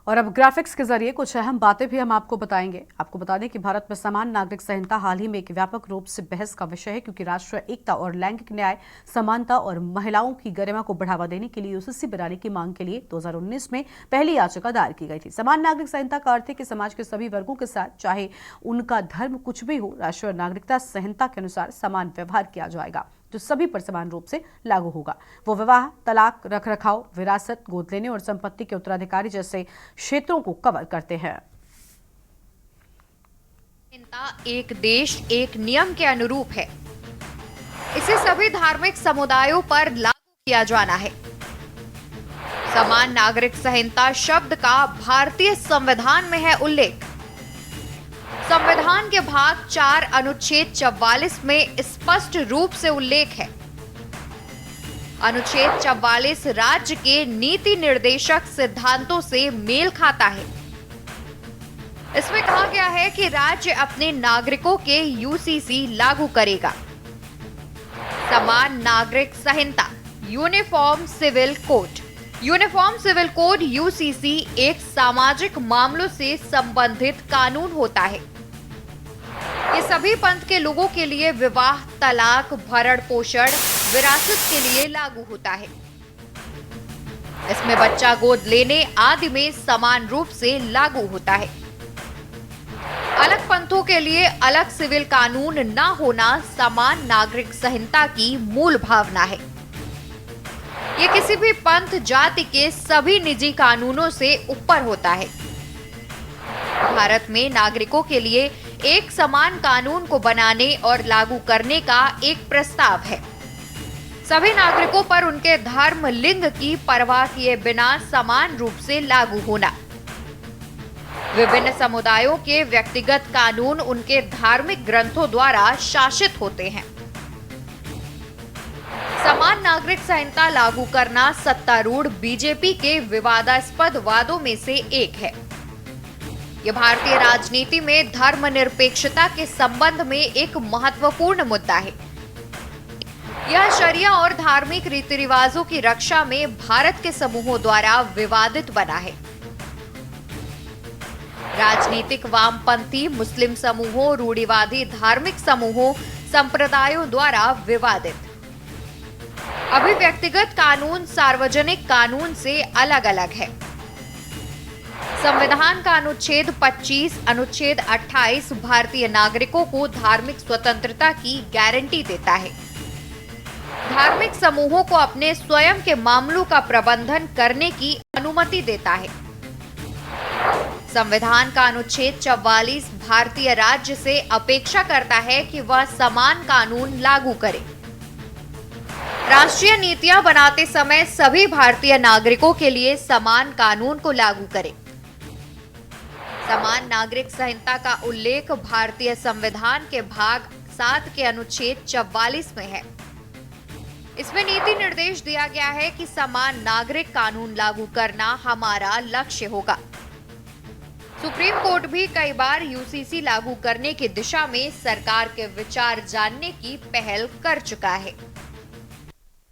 और अब ग्राफिक्स के जरिए कुछ अहम बातें भी हम आपको बताएंगे। आपको बता दें कि भारत में समान नागरिक संहिता हाल ही में एक व्यापक रूप से बहस का विषय है, क्योंकि राष्ट्रीय एकता और लैंगिक न्याय, समानता और महिलाओं की गरिमा को बढ़ावा देने के लिए यूसीसी बनाने की मांग के लिए 2019 में पहली याचिका दायर की गई थी। समान नागरिक संहिता का अर्थ है कि समाज के सभी वर्गों के साथ, चाहे उनका धर्म कुछ भी हो, राष्ट्रीय नागरिकता संहिता के अनुसार समान व्यवहार किया जाएगा, जो सभी पर समान रूप से लागू होगा। वो विवाह, तलाक, रखरखाव, विरासत, गोद लेने और संपत्ति के उत्तराधिकारी जैसे क्षेत्रों को कवर करते हैं। एक देश एक नियम के अनुरूप है। इसे सभी धार्मिक समुदायों पर लागू किया जाना है। समान नागरिक संहिता शब्द का भारतीय संविधान में है उल्लेख। संविधान के भाग 4 अनुच्छेद 44 में स्पष्ट रूप से उल्लेख है। अनुच्छेद 44 राज्य के नीति निर्देशक सिद्धांतों से मेल खाता है। इसमें कहा गया है कि राज्य अपने नागरिकों के यूसीसी लागू करेगा। समान नागरिक संहिता uniform civil code. Uniform civil code UCC एक सामाजिक मामलों से संबंधित कानून होता है। ये सभी पंथ के लोगों के लिए विवाह, तलाक, भरण पोषण, विरासत के लिए लागू होता है। इसमें बच्चा गोद लेने आदि में समान रूप से लागू होता है। अलग पंथों के लिए अलग सिविल कानून न होना समान नागरिक संहिता की मूल भावना है। ये किसी भी पंथ जाति के सभी निजी कानूनों से ऊपर होता है। भारत में नागरिकों के लिए एक समान कानून को बनाने और लागू करने का एक प्रस्ताव है। सभी नागरिकों पर उनके धर्म, लिंग की परवाह किए बिना समान रूप से लागू होना। विभिन्न समुदायों के व्यक्तिगत कानून उनके धार्मिक ग्रंथों द्वारा शासित होते हैं। समान नागरिक संहिता लागू करना सत्तारूढ़ बीजेपी के विवादास्पद वादों में से एक है। यह भारतीय राजनीति में धर्मनिरपेक्षता के संबंध में एक महत्वपूर्ण मुद्दा है। यह शरिया और धार्मिक रीति रिवाजों की रक्षा में भारत के समूहों द्वारा विवादित बना है। राजनीतिक वामपंथी मुस्लिम समूहों, रूढ़िवादी धार्मिक समूहों, संप्रदायों द्वारा विवादित। अभी व्यक्तिगत कानून सार्वजनिक कानून से अलग अलग है। संविधान का अनुच्छेद 25, अनुच्छेद 28 भारतीय नागरिकों को धार्मिक स्वतंत्रता की गारंटी देता है। धार्मिक समूहों को अपने स्वयं के मामलों का प्रबंधन करने की अनुमति देता है। संविधान का अनुच्छेद 44 भारतीय राज्य से अपेक्षा करता है कि वह समान कानून लागू करे। राष्ट्रीय नीतियां बनाते समय सभी भारतीय नागरिकों के लिए समान कानून को लागू करे। समान नागरिक संहिता का उल्लेख भारतीय संविधान के भाग 7 के अनुच्छेद 44 में है। इसमें नीति निर्देश दिया गया है कि समान नागरिक कानून लागू करना हमारा लक्ष्य होगा। सुप्रीम कोर्ट भी कई बार यूसीसी लागू करने की दिशा में सरकार के विचार जानने की पहल कर चुका है।